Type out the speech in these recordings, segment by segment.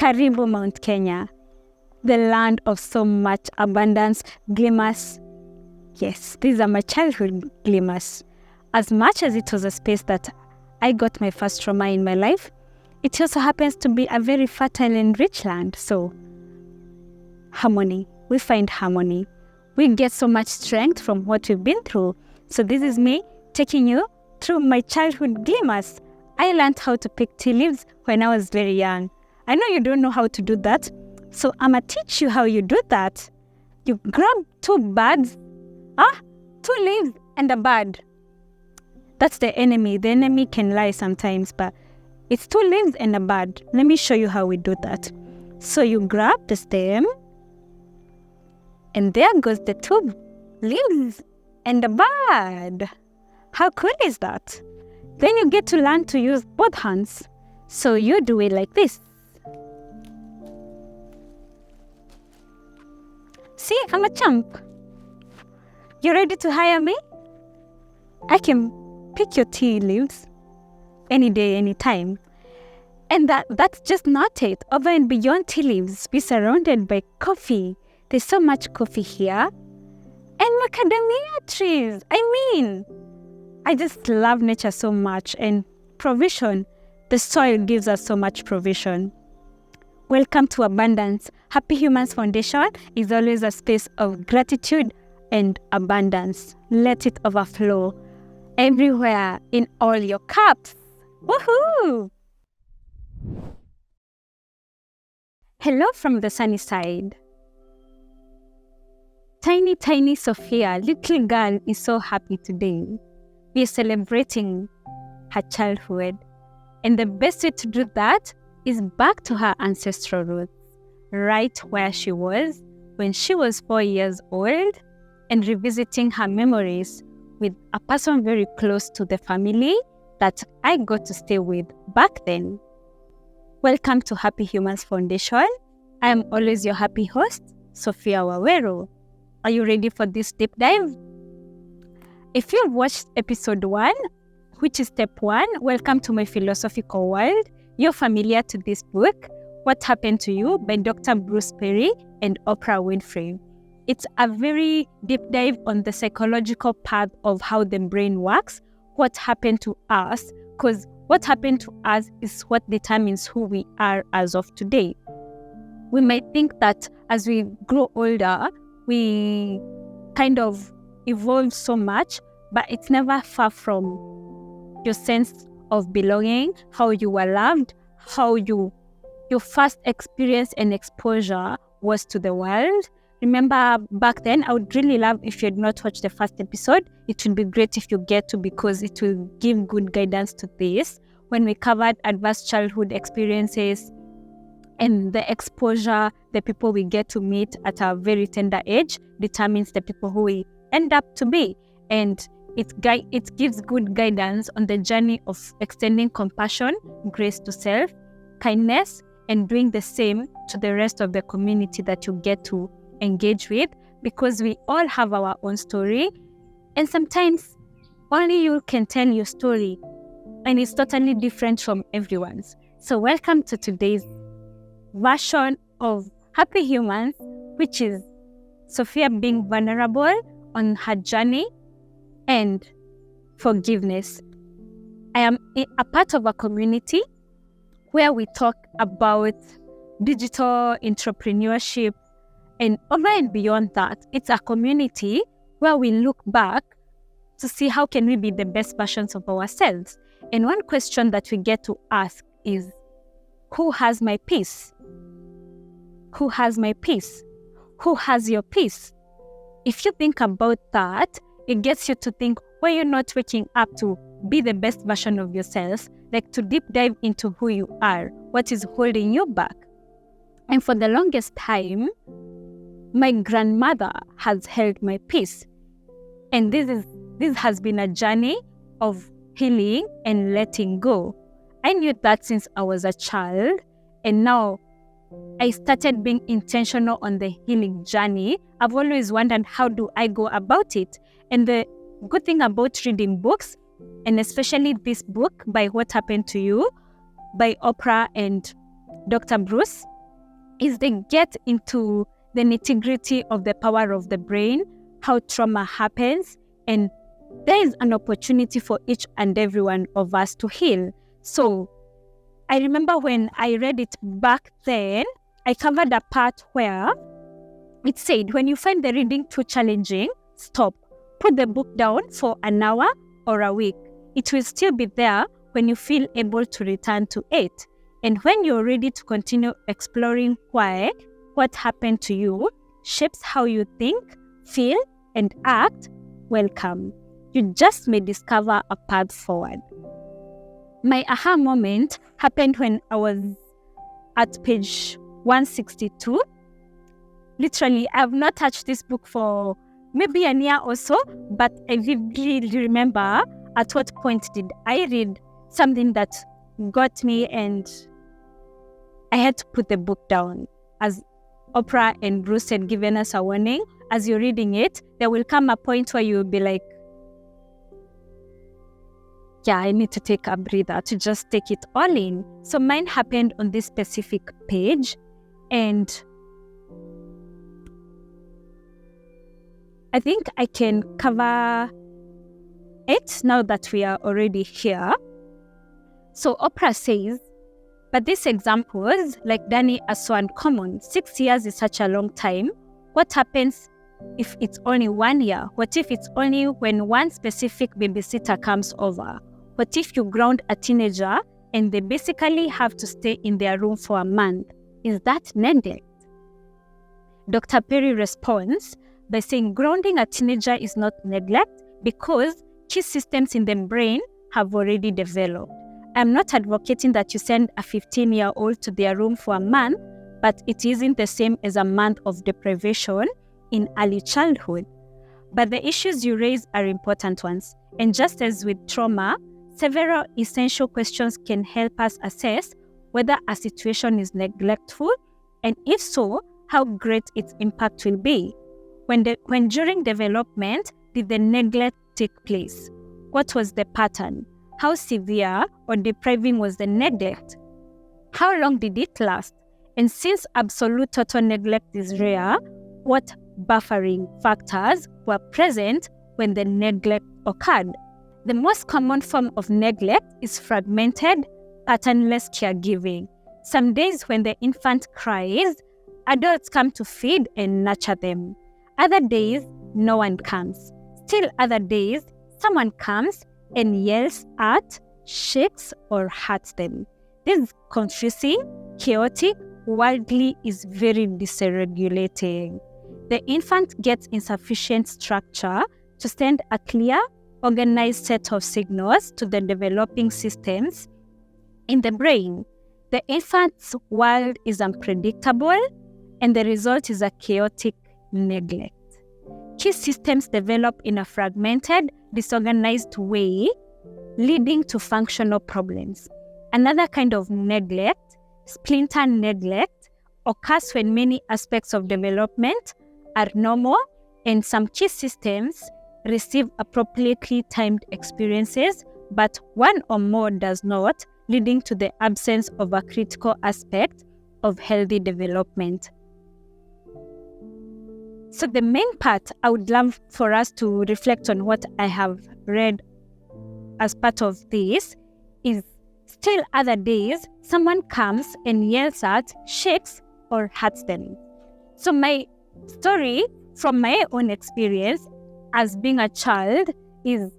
Karibu Mount Kenya, the land of so much abundance, glimmers. Yes, these are my childhood glimmers. As much as it was a space that I got my first trauma in my life, it also happens to be a very fertile and rich land. So, harmony. We find harmony. We get so much strength from what we've been through. So this is me taking you through my childhood glimmers. I learned how to pick tea leaves when I was very young. I know you don't know how to do that, so I'm going to teach you how you do that. You grab two leaves and a bud. That's the enemy. The enemy can lie sometimes, but it's two leaves and a bud. Let me show you how we do that. So you grab the stem, and there goes the two leaves and the bud. How cool is that? Then you get to learn to use both hands. So you do it like this. See, I'm a champ. You ready to hire me? I can pick your tea leaves any day, any time. And that's just not it. Over and beyond tea leaves, we're surrounded by coffee. There's so much coffee here. And macadamia trees. I just love nature so much. And provision. The soil gives us so much provision. Welcome to Abundance. Happy Humans Foundation is always a space of gratitude and abundance. Let it overflow everywhere in all your cups. Woohoo! Hello from the sunny side. Tiny, tiny Sophia, little girl, is so happy today. We are celebrating her childhood. And the best way to do that is back to her ancestral roots, right where she was when she was 4 years old, and revisiting her memories with a person very close to the family that I got to stay with back then. Welcome to Happy Humans Foundation. I am always your happy host, Sophia Wawero. Are you ready for this deep dive? If you've watched episode 1, which is step 1, Welcome to My Philosophical World, you're familiar to this book, What Happened to You by Dr. Bruce Perry and Oprah Winfrey. It's a very deep dive on the psychological path of how the brain works, what happened to us, because what happened to us is what determines who we are as of today. We might think that as we grow older, we kind of evolve so much, but it's never far from your sense of belonging, how you were loved, how your first experience and exposure was to the world. Remember back then, I would really love if you had not watched the first episode. It would be great if you get to, because it will give good guidance to this. When we covered adverse childhood experiences and the exposure, the people we get to meet at a very tender age determines the people who we end up to be. And it gives good guidance on the journey of extending compassion, grace to self, kindness, and doing the same to the rest of the community that you get to engage with, because we all have our own story, and sometimes only you can tell your story, and it's totally different from everyone's. So welcome to today's version of Happy Humans, which is Sophia being vulnerable on her journey and forgiveness. I am a part of a community where we talk about digital entrepreneurship, and over and beyond that, it's a community where we look back to see how can we be the best versions of ourselves. And one question that we get to ask is, who has my peace? Who has my peace? Who has your peace? If you think about that, it gets you to think, why you're not waking up to be the best version of yourself, like to deep dive into who you are, what is holding you back. And for the longest time, my grandmother has held my peace. And this has been a journey of healing and letting go. I knew that since I was a child, and now I started being intentional on the healing journey. I've always wondered, how do I go about it? And the good thing about reading books, and especially this book by What Happened to You by Oprah and Dr. Bruce, is they get into the nitty-gritty of the power of the brain, how trauma happens, and there is an opportunity for each and every one of us to heal. So I remember when I read it back then, I covered a part where it said, when you find the reading too challenging, stop. Put the book down for an hour or a week. It will still be there when you feel able to return to it. And when you're ready to continue exploring why what happened to you shapes how you think, feel, and act, welcome. You just may discover a path forward. My aha moment happened when I was at page 162. Literally, I have not touched this book for maybe a year or so, but I vividly remember at what point did I read something that got me, and I had to put the book down. As Oprah and Bruce had given us a warning, as you're reading it, there will come a point where you'll be like, yeah, I need to take a breather to just take it all in. So mine happened on this specific page, and I think I can cover it now that we are already here. So Oprah says, but these examples, like Danny, are so uncommon. 6 years is such a long time. What happens if it's only 1 year? What if it's only when one specific babysitter comes over? What if you ground a teenager and they basically have to stay in their room for a month? Is that neglect? Dr. Perry responds by saying grounding a teenager is not neglect because key systems in the brain have already developed. I'm not advocating that you send a 15-year-old to their room for a month, but it isn't the same as a month of deprivation in early childhood. But the issues you raise are important ones. And just as with trauma, several essential questions can help us assess whether a situation is neglectful, and if so, how great its impact will be. When during development did the neglect take place? What was the pattern? How severe or depriving was the neglect? How long did it last? And since absolute total neglect is rare, what buffering factors were present when the neglect occurred? The most common form of neglect is fragmented, patternless caregiving. Some days when the infant cries, adults come to feed and nurture them. Other days, no one comes. Still other days, someone comes and yells at, shakes, or hurts them. This is confusing, chaotic, worldly, is very dysregulating. The infant gets insufficient structure to send a clear, organized set of signals to the developing systems in the brain. The infant's world is unpredictable, and the result is a chaotic neglect. Key systems develop in a fragmented, disorganized way, leading to functional problems. Another kind of neglect, splinter neglect, occurs when many aspects of development are normal and some key systems receive appropriately timed experiences, but one or more does not, leading to the absence of a critical aspect of healthy development. So the main part I would love for us to reflect on what I have read as part of this is still other days, someone comes and yells at, shakes, or hurts them. So my story from my own experience as being a child is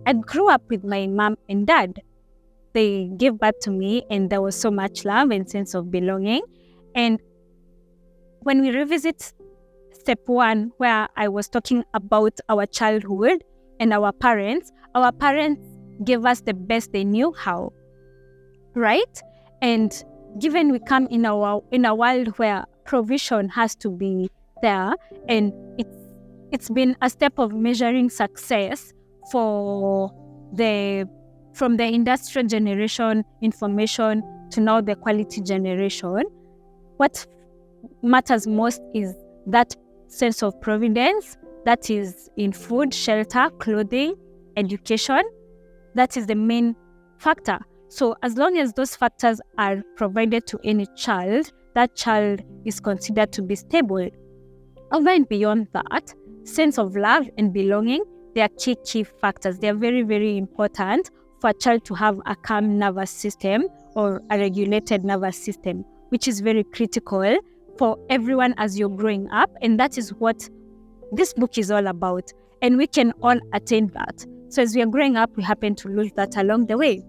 I grew up with my mom and dad. They gave birth to me and there was so much love and sense of belonging. And when we revisit step one, where I was talking about our childhood and our parents gave us the best they knew how, right? And given we come in a world where provision has to be there, and it's been a step of measuring success from the industrial generation information to now the quality generation. What matters most is that sense of providence that is in food, shelter, clothing, education. That is the main factor. So as long as those factors are provided to any child, that child is considered to be stable. Over and beyond that, sense of love and belonging, they are key factors. They are very, very important for a child to have a calm nervous system or a regulated nervous system, which is very critical for everyone as you're growing up. And that is what this book is all about. And we can all attain that. So as we are growing up, we happen to lose that along the way.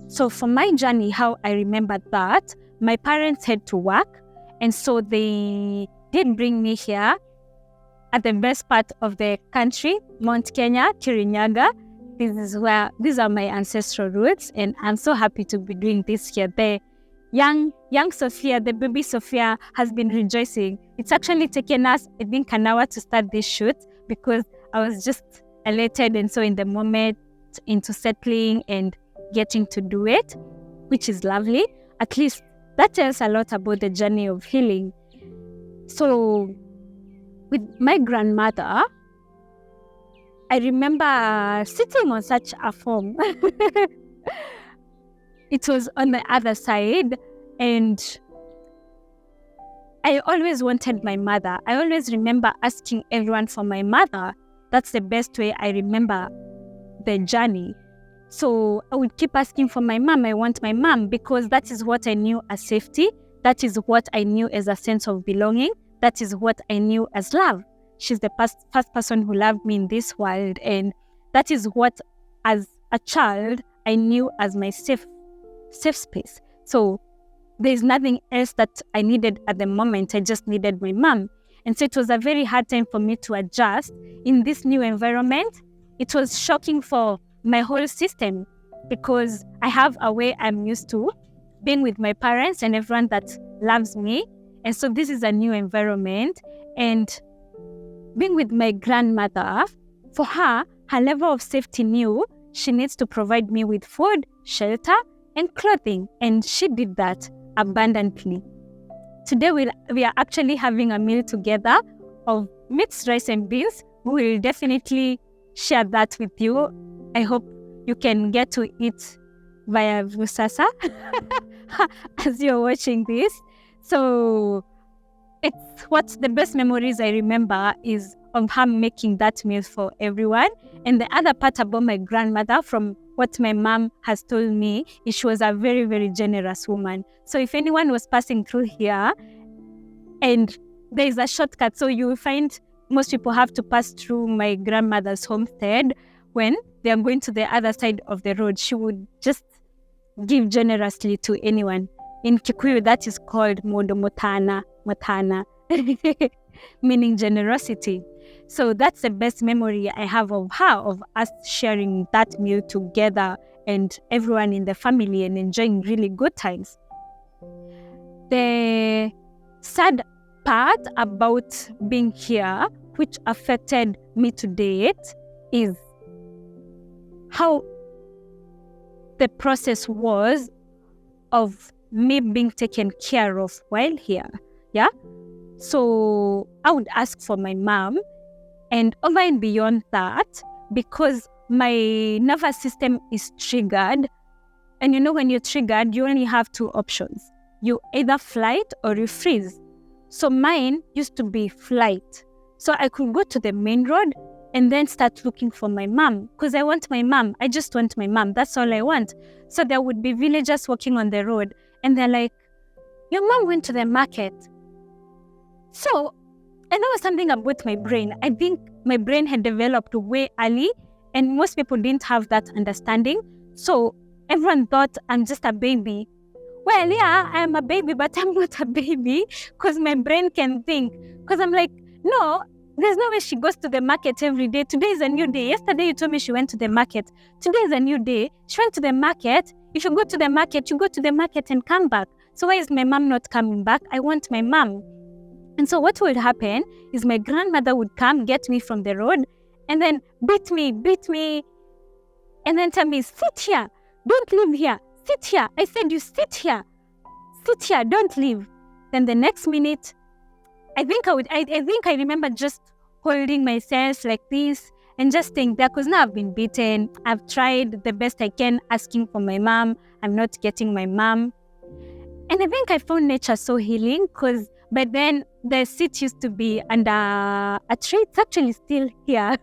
So for my journey, how I remember that, my parents had to work. And so they did bring me here at the best part of the country, Mount Kenya, Kirinyaga. These are my ancestral roots, and I'm so happy to be doing this here. The young Sophia, the baby Sophia, has been rejoicing. It's actually taken us, I think, an hour to start this shoot because I was just elated and so in the moment into settling and getting to do it, which is lovely. At least that tells a lot about the journey of healing. So with my grandmother, I remember sitting on such a form. It was on the other side, and I always wanted my mother. I always remember asking everyone for my mother. That's the best way I remember the journey. So I would keep asking for my mom. I want my mom because that is what I knew as safety. That is what I knew as a sense of belonging. That is what I knew as love. She's the first person who loved me in this world. And that is what, as a child, I knew as my safe space. So there's nothing else that I needed at the moment. I just needed my mom. And so it was a very hard time for me to adjust in this new environment. It was shocking for my whole system because I have a way I'm used to being with my parents and everyone that loves me. And so this is a new environment. And being with my grandmother, for her level of safety knew she needs to provide me with food, shelter, and clothing. And she did that abundantly. Today we are actually having a meal together of mixed rice and beans. We will definitely share that with you. I hope you can get to eat via Vusasa as you're watching this. So it's what the best memories I remember is of her making that meal for everyone. And the other part about my grandmother, from what my mom has told me, is she was a very, very generous woman. So if anyone was passing through here, and there is a shortcut, so you will find most people have to pass through my grandmother's homestead. When they are going to the other side of the road, she would just give generously to anyone. In Kikuyu, that is called modo motana, meaning generosity. So that's the best memory I have of her, of us sharing that meal together and everyone in the family and enjoying really good times. The sad part about being here, which affected me to date, is how the process was of me being taken care of while here. Yeah. So I would ask for my mom, and over and beyond that, because my nervous system is triggered, and you know when you're triggered, you only have two options. You either flight or you freeze. So mine used to be flight. So I could go to the main road and then start looking for my mom because I want my mom. I just want my mom. That's all I want. So there would be villagers walking on the road and they're like, your mom went to the market. So, and that was something about my brain. I think my brain had developed way early and most people didn't have that understanding. So everyone thought I'm just a baby. Well, yeah, I am a baby, but I'm not a baby because my brain can think. Because I'm like, no, there's no way she goes to the market every day. Today is a new day. Yesterday you told me she went to the market. Today is a new day. She went to the market. If you go to the market, you go to the market and come back. So why is my mom not coming back? I want my mom. And so what would happen is my grandmother would come, get me from the road, and then beat me, and then tell me, sit here, don't leave here, sit here. I said, you sit here, don't leave. Then the next minute, I think I remember just holding myself like this and just think that because now I've been beaten, I've tried the best I can asking for my mom, I'm not getting my mom. And I think I found nature so healing but then the seat used to be under a tree. It's actually still here.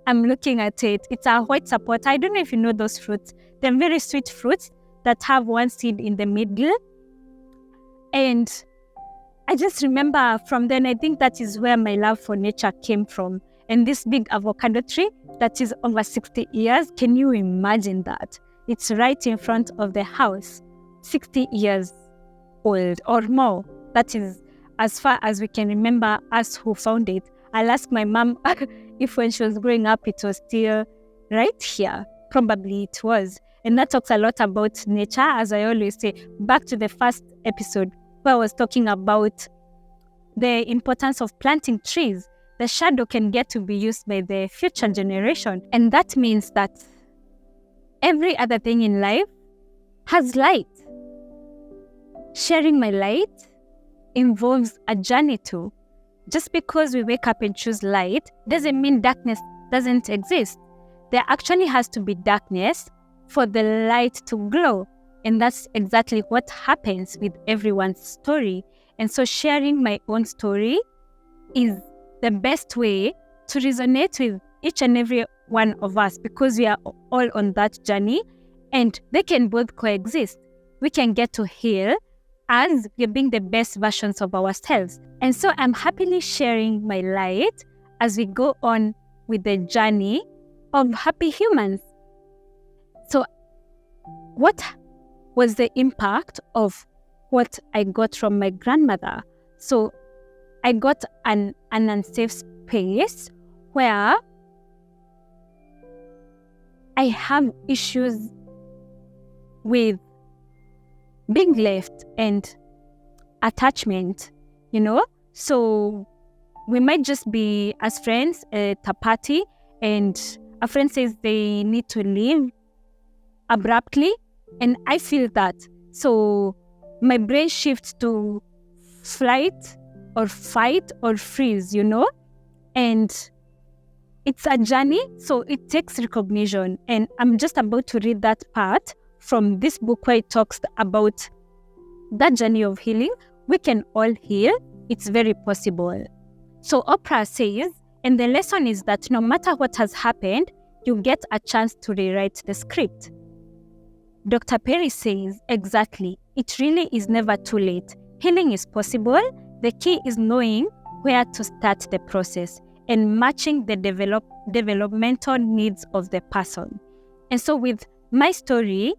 I'm looking at it. It's a white sapota. I don't know if you know those fruits. They're very sweet fruits that have one seed in the middle. And I just remember from then, I think that is where my love for nature came from. And this big avocado tree that is over 60 years, can you imagine that? It's right in front of the house, 60 years old or more. That is as far as we can remember us who found it. I'll ask my mom if when she was growing up, it was still right here. Probably it was. And that talks a lot about nature, as I always say. Back to the first episode where I was talking about the importance of planting trees. The shadow can get to be used by the future generation. And that means that every other thing in life has light. Sharing my light involves a journey too. Just because we wake up and choose light doesn't mean darkness doesn't exist. There actually has to be darkness for the light to glow. And that's exactly what happens with everyone's story. And so sharing my own story is the best way to resonate with each and every one of us, because we are all on that journey and they can both coexist. We can get to heal as we're being the best versions of ourselves. And so I'm happily sharing my light as we go on with the journey of happy humans. So what was the impact of what I got from my grandmother? So I got an unsafe space where I have issues with being left and attachment, So we might just be as friends at a party and a friend says they need to leave abruptly and I feel that. So my brain shifts to flight or fight or freeze, and it's a journey, so it takes recognition. And I'm just about to read that part from this book where it talks about that journey of healing. We can all heal. It's very possible. So Oprah says, and the lesson is that no matter what has happened, you get a chance to rewrite the script. Dr. Perry says, exactly. It really is never too late. Healing is possible. The key is knowing where to start the process and matching the developmental needs of the person. And so with my story,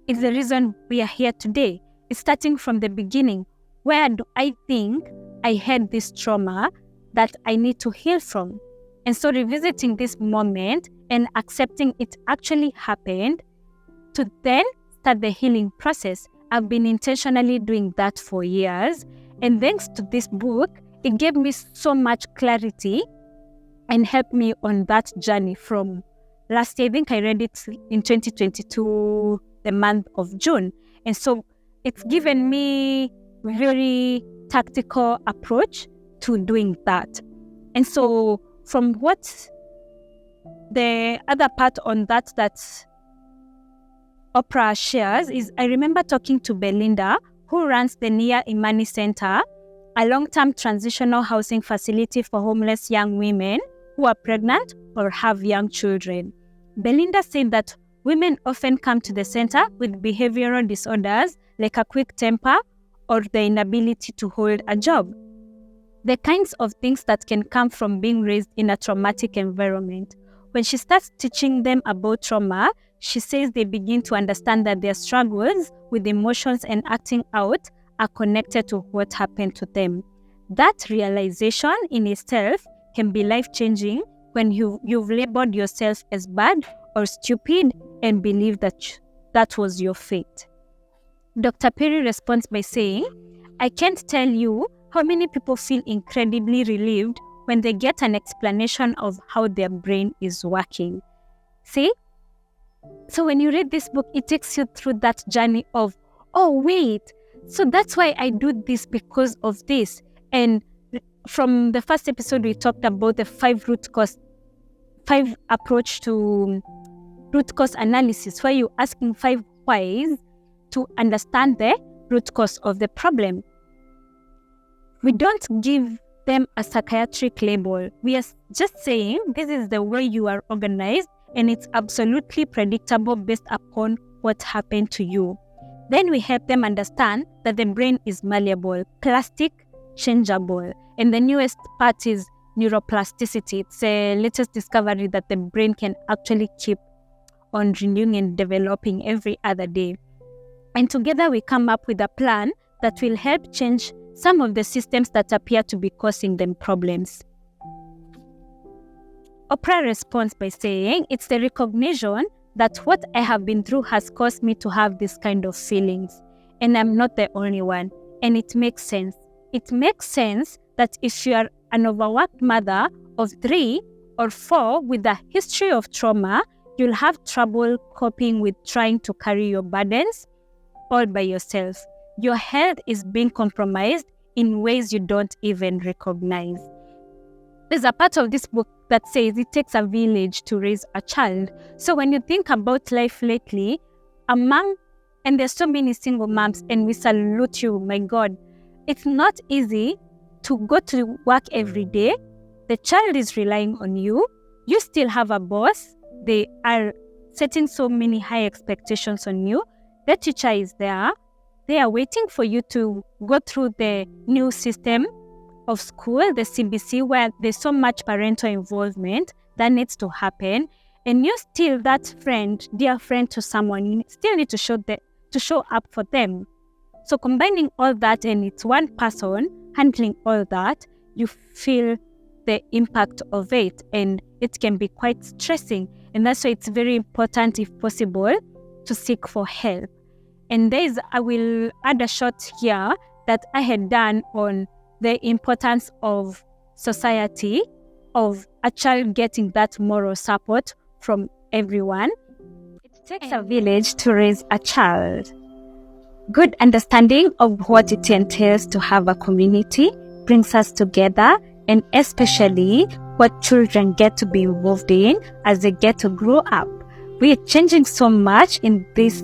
it's the reason we are here today. It's starting from the beginning. Where do I think I had this trauma that I need to heal from? And so revisiting this moment and accepting it actually happened to then start the healing process. I've been intentionally doing that for years. And thanks to this book, it gave me so much clarity and helped me on that journey from last year. I think I read it in 2022, the month of June. And so it's given me a very tactical approach to doing that. And so from what the other part on that Oprah shares is, I remember talking to Belinda, who runs the Nia Imani Center, a long-term transitional housing facility for homeless young women who are pregnant or have young children. Belinda said that women often come to the center with behavioral disorders like a quick temper or the inability to hold a job. The kinds of things that can come from being raised in a traumatic environment. When she starts teaching them about trauma, she says they begin to understand that their struggles with emotions and acting out are connected to what happened to them. That realization in itself can be life-changing when you've labeled yourself as bad or stupid and believe that was your fate. Dr. Perry responds by saying, I can't tell you how many people feel incredibly relieved when they get an explanation of how their brain is working. See? So when you read this book, it takes you through that journey of, oh, wait, so that's why I do this because of this. And from the first episode, we talked about the 5 5 approach to root cause analysis, where you're asking 5 whys to understand the root cause of the problem. We don't give them a psychiatric label. We are just saying this is the way you are organized, and it's absolutely predictable based upon what happened to you. Then we help them understand that the brain is malleable, plastic, changeable. And the newest part is neuroplasticity. It's the latest discovery that the brain can actually keep on renewing and developing every other day. And together we come up with a plan that will help change some of the systems that appear to be causing them problems. Oprah responds by saying, it's the recognition that what I have been through has caused me to have this kind of feelings. And I'm not the only one. And it makes sense. It makes sense that if you are an overworked mother of 3 or 4 with a history of trauma, you'll have trouble coping with trying to carry your burdens all by yourself. Your health is being compromised in ways you don't even recognize. There's a part of this book that says it takes a village to raise a child. So when you think about life lately, and there's so many single moms, and we salute you, my God. It's not easy to go to work every day. The child is relying on you. You still have a boss. They are setting so many high expectations on you. The teacher is there. They are waiting for you to go through the new system of school, the CBC, where there's so much parental involvement that needs to happen. And you're still that friend, dear friend to someone. You still need to show up for them. So combining all that, and it's one person handling all that, you feel the impact of it, and it can be quite stressing. And that's why it's very important, if possible, to seek for help. And I will add a shot here that I had done on the importance of society, of a child getting that moral support from everyone. It takes a village to raise a child. Good understanding of what it entails to have a community brings us together, and especially what children get to be involved in as they get to grow up. We are changing so much in this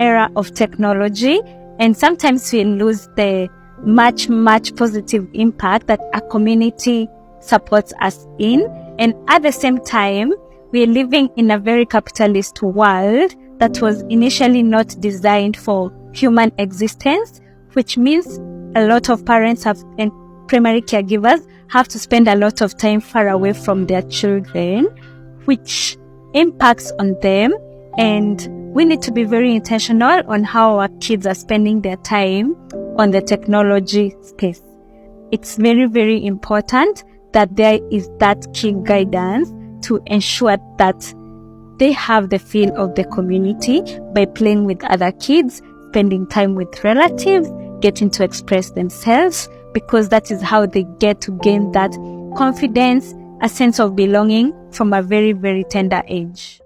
era of technology, and sometimes we lose the much positive impact that a community supports us in. And at the same time, we are living in a very capitalist world that was initially not designed for human existence, which means a lot of parents and primary caregivers have to spend a lot of time far away from their children, which impacts on them. And we need to be very intentional on how our kids are spending their time on the technology space. It's very important that there is that key guidance to ensure that they have the feel of the community by playing with other kids, spending time with relatives, getting to express themselves, because that is how they get to gain that confidence, a sense of belonging from a very tender age.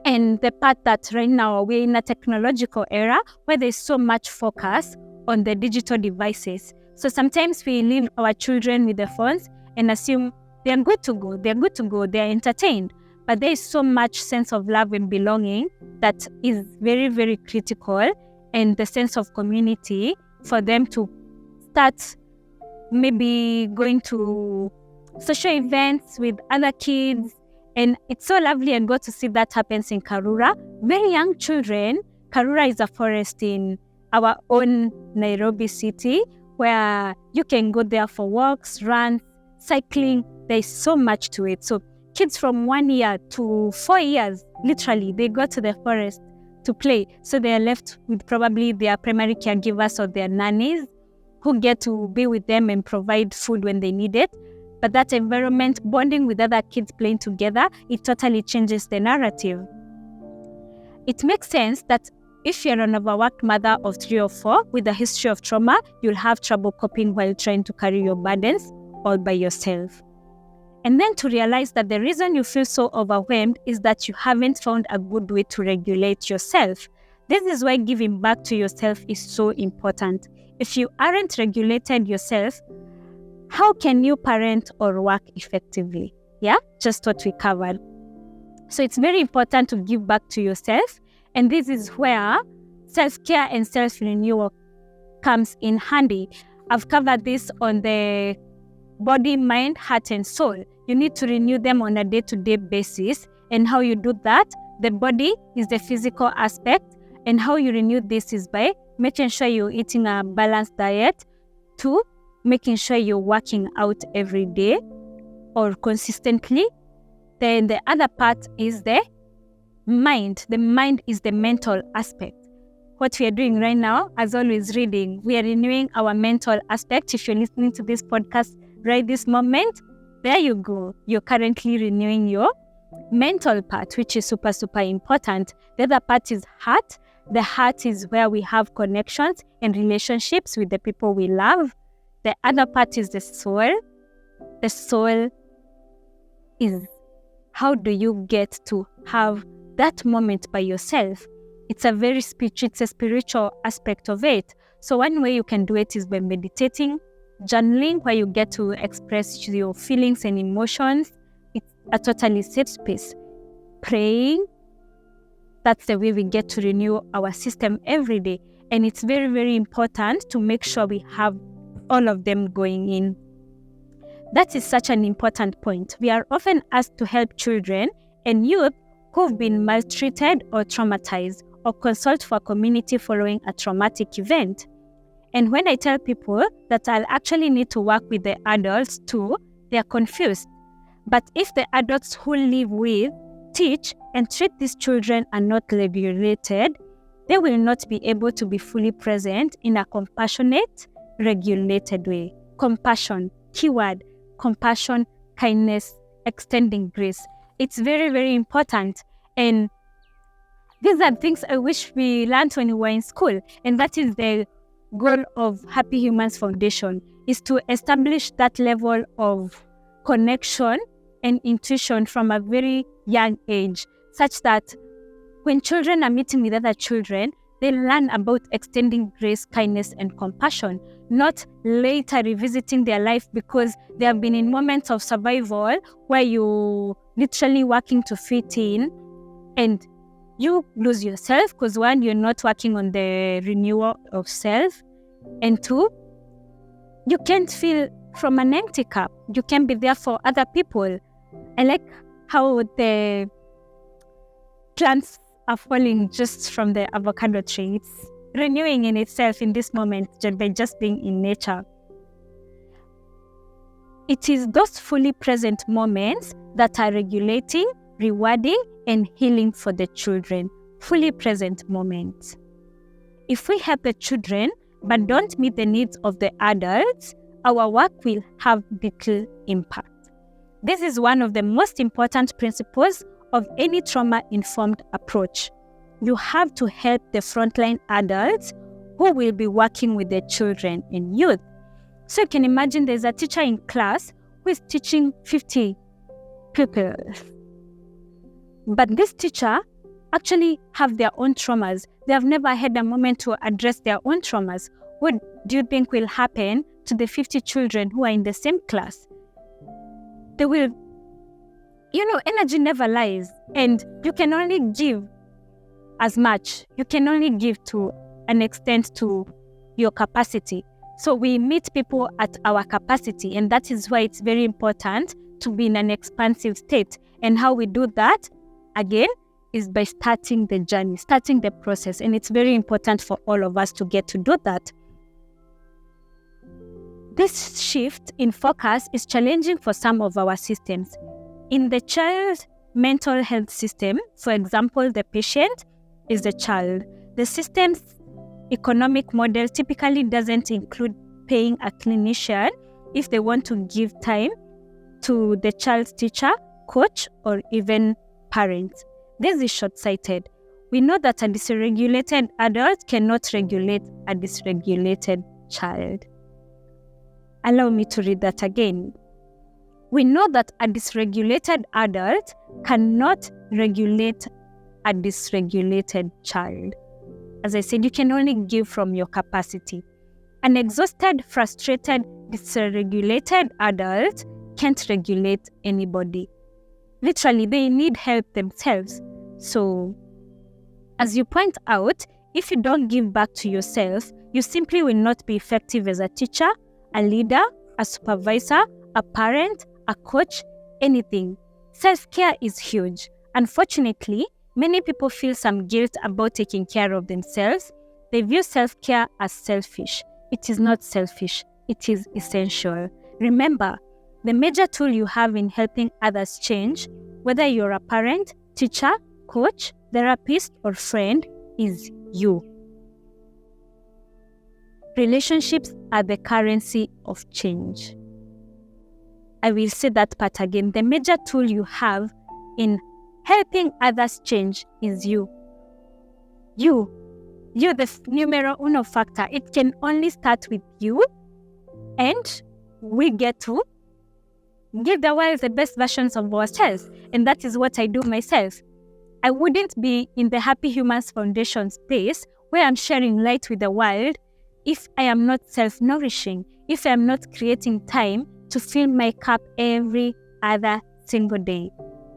And the part that right now we're in a technological era where there's so much focus on the digital devices. So sometimes we leave our children with their phones and assume they're good to go, they're entertained. But there is so much sense of love and belonging that is very critical, and the sense of community for them to start maybe going to social events with other kids. And it's so lovely and good to see that happens in Karura. Very young children. Karura is a forest in our own Nairobi city where you can go there for walks, runs, cycling. There's so much to it. So kids from 1 year to 4 years, literally, they go to the forest to play. So they are left with probably their primary caregivers or their nannies who get to be with them and provide food when they need it. But that environment, bonding with other kids playing together, it totally changes the narrative. It makes sense that if you're an overworked mother of 3 or 4 with a history of trauma, you'll have trouble coping while trying to carry your burdens all by yourself. And then to realize that the reason you feel so overwhelmed is that you haven't found a good way to regulate yourself. This is why giving back to yourself is so important. If you aren't regulated yourself, how can you parent or work effectively? Yeah, just what we covered. So it's very important to give back to yourself. And this is where self-care and self-renewal comes in handy. I've covered this on the body, mind, heart, and soul. You need to renew them on a day-to-day basis. And how you do that, the body is the physical aspect. And how you renew this is by making sure you're eating a balanced diet. 2, making sure you're working out every day or consistently. Then the other part is the mind. The mind is the mental aspect. What we are doing right now, as always, reading. We are renewing our mental aspect. If you're listening to this podcast right this moment, there you go. You're currently renewing your mental part, which is super, super important. The other part is heart. The heart is where we have connections and relationships with the people we love. The other part is the soul. The soul is how do you get to have that moment by yourself. It's a spiritual aspect of it. So one way you can do it is by meditating, journaling, where you get to express your feelings and emotions. It's a totally safe space. Praying, that's the way we get to renew our system every day. And it's very, very important to make sure we have all of them going in. That is such an important point. We are often asked to help children and youth who've been maltreated or traumatized, or consult for a community following a traumatic event. And when I tell people that I'll actually need to work with the adults too, they're confused. But if the adults who live with, teach, and treat these children are not regulated, they will not be able to be fully present in a compassionate, regulated way. Compassion, keyword, compassion, kindness, extending grace. It's very, very important. And these are things I wish we learned when we were in school. And that is the goal of Happy Humans Foundation, is to establish that level of connection and intuition from a very young age, such that when children are meeting with other children, they learn about extending grace, kindness, and compassion, not later revisiting their life because they have been in moments of survival where you're literally working to fit in and you lose yourself because 1, you're not working on the renewal of self, and 2, you can't feel from an empty cup. You can be there for other people. I like how the plants are falling just from the avocado tree. It's renewing in itself in this moment by just being in nature. It is those fully present moments that are regulating, rewarding, and healing for the children. Fully present moments. If we help the children but don't meet the needs of the adults, our work will have little impact. This is one of the most important principles of any trauma-informed approach. You have to help the frontline adults who will be working with the children and youth. So you can imagine there's a teacher in class who is teaching 50 pupils. But this teacher actually have their own traumas. They have never had a moment to address their own traumas. What do you think will happen to the 50 children who are in the same class? They will, energy never lies, and you can only give as much. You can only give to an extent to your capacity. So we meet people at our capacity, and that is why it's very important to be in an expansive state. And how we do that, again, is by starting the journey, starting the process. And it's very important for all of us to get to do that. This shift in focus is challenging for some of our systems. In the child mental health system, for example, the patient is the child. The system's economic model typically doesn't include paying a clinician if they want to give time to the child's teacher, coach, or even parents. This is short-sighted. We know that a dysregulated adult cannot regulate a dysregulated child. Allow me to read that again. We know that a dysregulated adult cannot regulate a dysregulated child. As I said, you can only give from your capacity. An exhausted, frustrated, dysregulated adult can't regulate anybody. Literally, they need help themselves. So, as you point out, if you don't give back to yourself, you simply will not be effective as a teacher, a leader, a supervisor, a parent, a coach, anything. Self-care is huge. Unfortunately, many people feel some guilt about taking care of themselves. They view self-care as selfish. It is not selfish. It is essential. Remember, the major tool you have in helping others change, whether you're a parent, teacher, coach, therapist, or friend, is you. Relationships are the currency of change. I will say that part again. The major tool you have in helping others change is you. You, the numero uno factor. It can only start with you, and we get to give the world the best versions of ourselves. And that is what I do myself. I wouldn't be in the Happy Humans Foundation space where I'm sharing light with the world if I am not self-nourishing, if I am not creating time to fill my cup every other single day.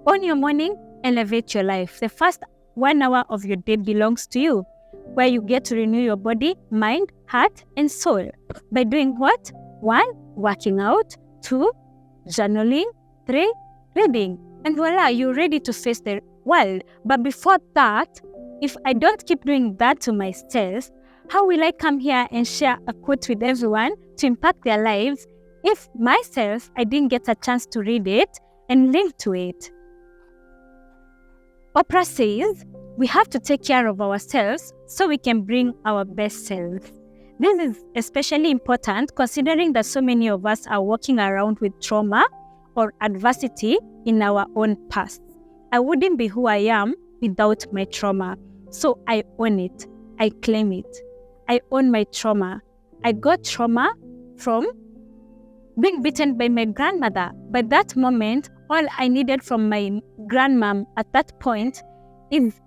On your morning, elevate your life. The first 1 hour of your day belongs to you, where you get to renew your body, mind, heart, and soul. By doing what? 1, working out. 2, journaling. 3, reading. And voila, you're ready to face the world. But before that, if I don't keep doing that to myself, how will I come here and share a quote with everyone to impact their lives if myself, I didn't get a chance to read it and live to it? Oprah says, we have to take care of ourselves so we can bring our best selves. This is especially important considering that so many of us are walking around with trauma or adversity in our own past. I wouldn't be who I am without my trauma. So I own it. I claim it. I own my trauma. I got trauma from being beaten by my grandmother. By that moment, all I needed from my grandmom at that point is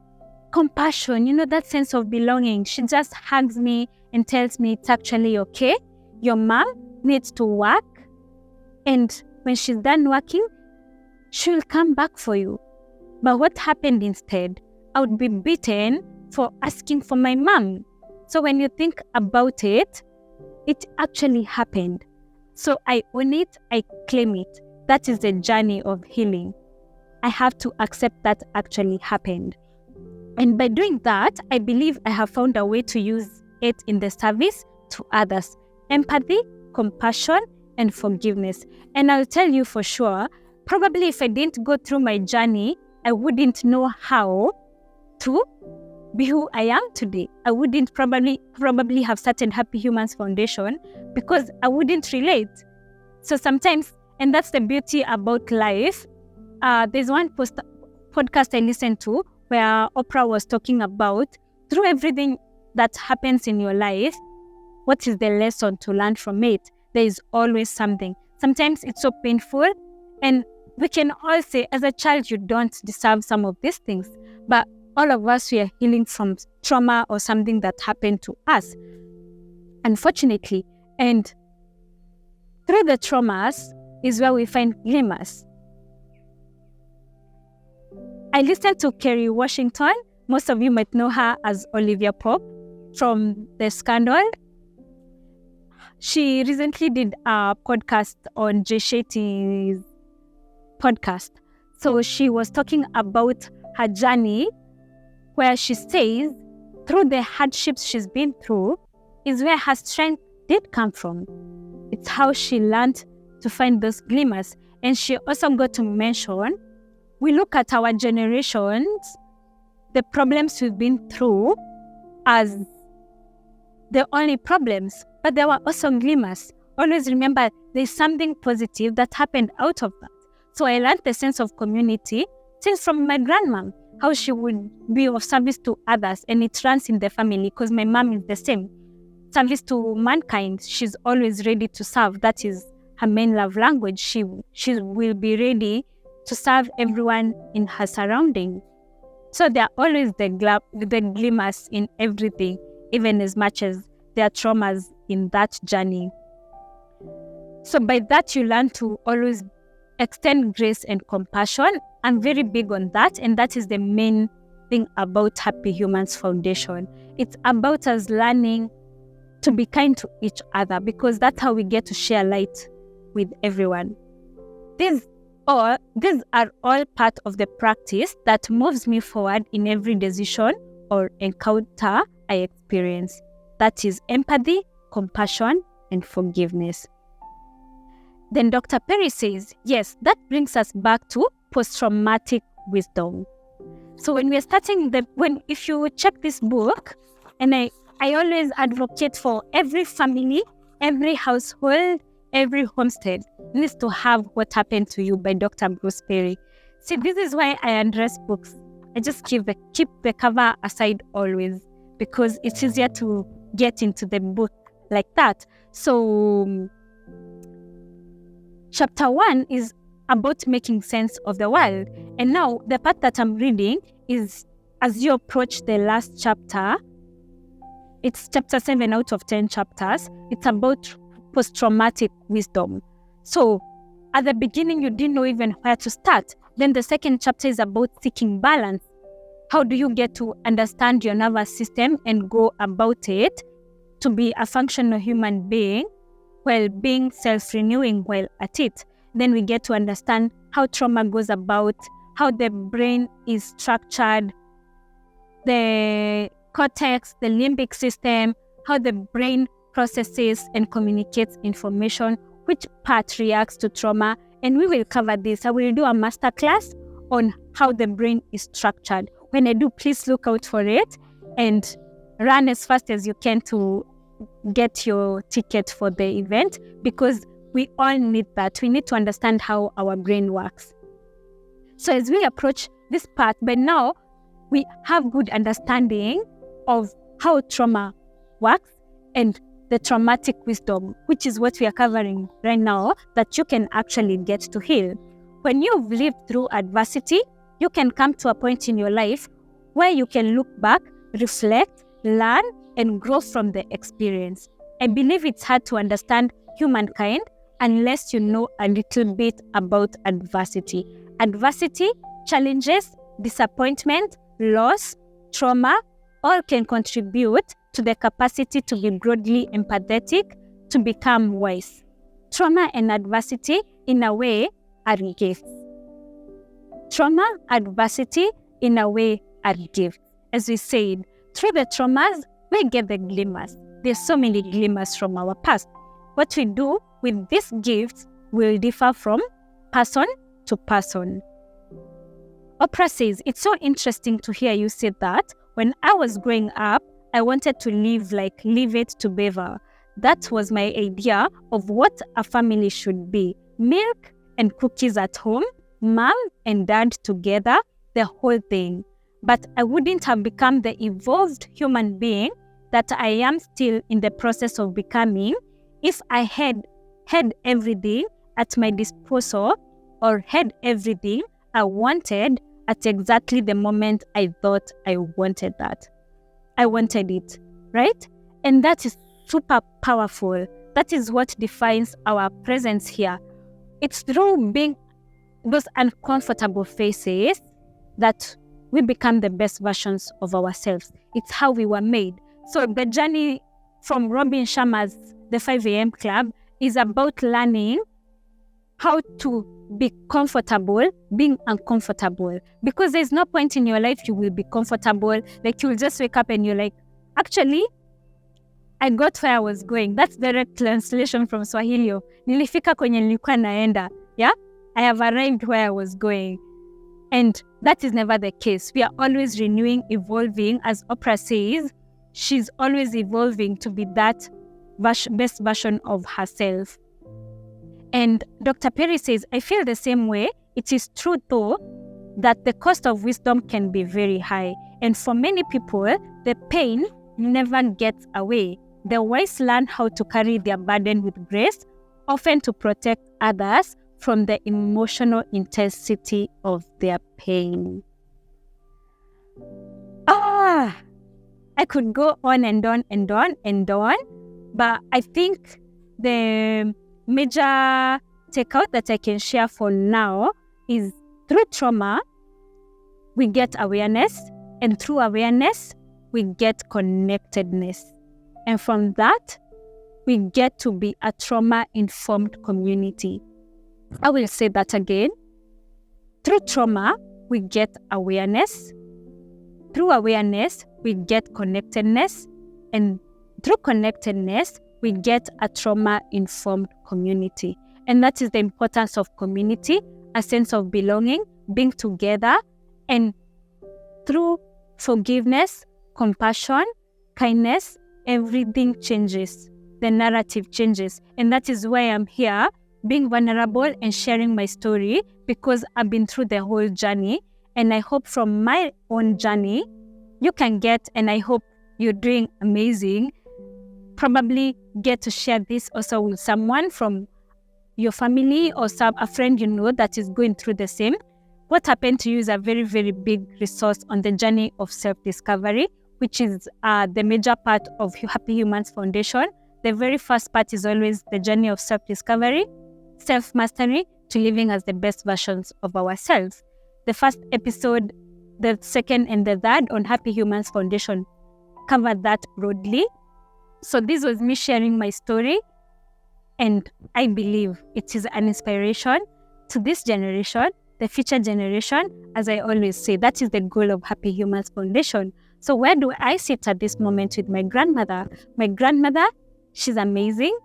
compassion, that sense of belonging. She just hugs me and tells me it's actually okay. Your mom needs to work, and when she's done working, she'll come back for you. But what happened instead? I would be beaten for asking for my mom. So when you think about it, it actually happened. So I own it, I claim it. That is the journey of healing. I have to accept that actually happened. And by doing that, I believe I have found a way to use it in the service to others. Empathy, compassion, and forgiveness. And I'll tell you for sure, probably if I didn't go through my journey, I wouldn't know how to be who I am today. I wouldn't probably have started Happy Humans Foundation because I wouldn't relate. So sometimes, and that's the beauty about life, there's one podcast I listened to where Oprah was talking about, through everything that happens in your life, what is the lesson to learn from it? There is always something. Sometimes it's so painful, and we can all say, as a child, you don't deserve some of these things. But all of us, we are healing from trauma or something that happened to us, unfortunately. And through the traumas is where we find glimmers. I listened to Kerry Washington. Most of you might know her as Olivia Pope from The Scandal. She recently did a podcast on Jay Shetty's podcast. So she was talking about her journey, where she says through the hardships she's been through is where her strength did come from. It's how she learned to find those glimmers. And she also got to mention, we look at our generations, the problems we've been through as the only problems, but there were also glimmers. Always remember, there's something positive that happened out of that. So I learned the sense of community since from my grandmom, how she would be of service to others, and it runs in the family because my mom is the same. Service to mankind, she's always ready to serve. That is her main love language. She will be ready to serve everyone in her surrounding. So there are always the glimmers in everything, even as much as there are traumas in that journey. So by that, you learn to always extend grace and compassion. I'm very big on that, and that is the main thing about Happy Humans Foundation. It's about us learning to be kind to each other, because that's how we get to share light with everyone. These are all part of the practice that moves me forward in every decision or encounter I experience. That is empathy, compassion, and forgiveness. Then Dr. Perry says, yes, that brings us back to post-traumatic wisdom. So when we're starting, if you check this book, and I always advocate for every family, every household, every homestead needs to have What Happened to You by Dr. Bruce Perry. See, this is why I undress books. I just keep the cover aside always, because it's easier to get into the book like that. So chapter 1 is about making sense of the world. And now the part that I'm reading is, as you approach the last chapter, it's chapter 7 out of 10 chapters. It's about post-traumatic wisdom. So at the beginning, you didn't know even where to start. Then the second chapter is about seeking balance. How do you get to understand your nervous system and go about it to be a functional human being while being self-renewing while at it? Then we get to understand how trauma goes about, how the brain is structured, the cortex, the limbic system, how the brain processes and communicates information, which part reacts to trauma. And we will cover this. I will do a masterclass on how the brain is structured. When I do, please look out for it and run as fast as you can to get your ticket for the event, because we all need that. We need to understand how our brain works. So as we approach this part, but now we have good understanding of how trauma works and the traumatic wisdom, which is what we are covering right now, that you can actually get to heal. When you've lived through adversity, you can come to a point in your life where you can look back, reflect, learn, and grow from the experience. I believe it's hard to understand humankind unless you know a little bit about adversity. Adversity, challenges, disappointment, loss, trauma, all can contribute to the capacity to be broadly empathetic, to become wise. Trauma and adversity, in a way, are gifts. Trauma, adversity, in a way, are gifts. As we said, through the traumas, we get the glimmers. There's so many glimmers from our past. What we do with these gifts will differ from person to person. Oprah says, it's so interesting to hear you say that. When I was growing up, I wanted to live it to Beaver. That was my idea of what a family should be. Milk and cookies at home, mom and dad together, the whole thing. But I wouldn't have become the evolved human being that I am still in the process of becoming if I had everything at my disposal, or had everything I wanted at exactly the moment I thought I wanted that. I wanted it, right? And that is super powerful. That is what defines our presence here. It's through being those uncomfortable faces that we become the best versions of ourselves. It's how we were made. So the journey from Robin Sharma's The 5 a.m. Club is about learning how to be comfortable being uncomfortable, because there's no point in your life you will be comfortable. Like, you'll just wake up and you're like, actually, I got where I was going. That's direct translation from Swahili. Nilifika kwenye nilikuwa naenda. Yeah? I have arrived where I was going. And that is never the case. We are always renewing, evolving. As Oprah says, she's always evolving to be that best version of herself. And Dr. Perry says, I feel the same way. It is true, though, that the cost of wisdom can be very high. And for many people, the pain never gets away. The wise learn how to carry their burden with grace, often to protect others from the emotional intensity of their pain. I could go on and on and on and on, but I think the major takeout that I can share for now is through trauma, we get awareness, and through awareness, we get connectedness. And from that, we get to be a trauma-informed community. I will say that again. Through trauma, we get awareness. Through awareness, we get connectedness. And through connectedness, we get a trauma-informed community. And that is the importance of community, a sense of belonging, being together. And through forgiveness, compassion, kindness, everything changes. The narrative changes. And that is why I'm here, being vulnerable and sharing my story, because I've been through the whole journey. And I hope from my own journey, you can get, and I hope you're doing amazing, probably get to share this also with someone from your family or a friend you know that is going through the same. What happened to you is a very, very big resource on the journey of self-discovery, which is the major part of Happy Humans Foundation. The very first part is always the journey of self-discovery, self-mastery, to living as the best versions of ourselves. The first episode, the second and the third on Happy Humans Foundation covered that broadly. So this was me sharing my story, and I believe it is an inspiration to this generation, the future generation. As I always say, that is the goal of Happy Humans Foundation. So where do I sit at this moment with my grandmother? My grandmother, she's amazing.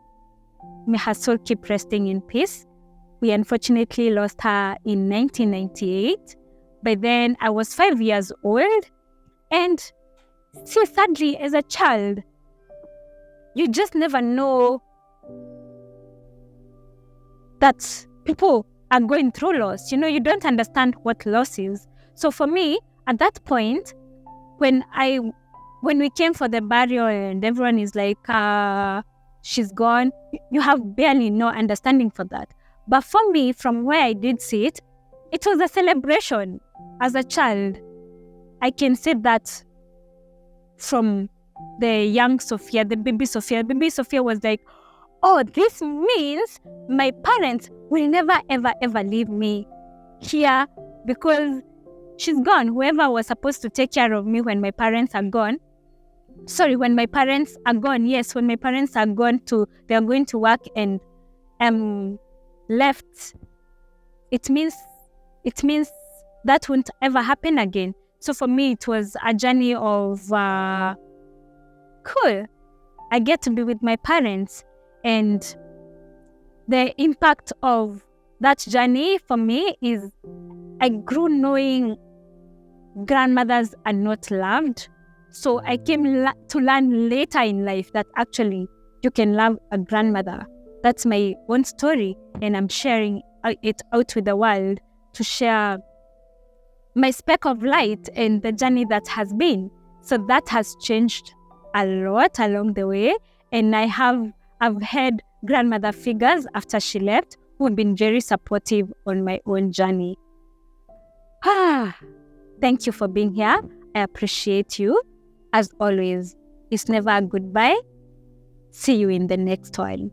May her soul keep resting in peace. We unfortunately lost her in 1998. By then, I was 5 years old. And so sadly, as a child, you just never know that people are going through loss. You don't understand what loss is. So for me, at that point, when we came for the burial and everyone is like, she's gone, you have barely no understanding for that. But for me, from where I did see it, it was a celebration. As a child, I can say that from the young Sophia, the baby Sophia was like, oh, this means my parents will never, ever, ever leave me here because she's gone. Whoever was supposed to take care of me when my parents are gone. Sorry, when my parents are gone. Yes, when my parents are gone they are going to work and left. It means that won't ever happen again. So for me, it was a journey of cool. I get to be with my parents, and the impact of that journey for me is I grew knowing grandmothers are not loved. So I came to learn later in life that actually you can love a grandmother. That's my own story, and I'm sharing it out with the world to share my speck of light and the journey that has been. So that has changed a lot along the way, and I've had grandmother figures after she left who have been very supportive on my own journey. Thank you for being here. I appreciate you. As always, it's never a goodbye. See you in the next one.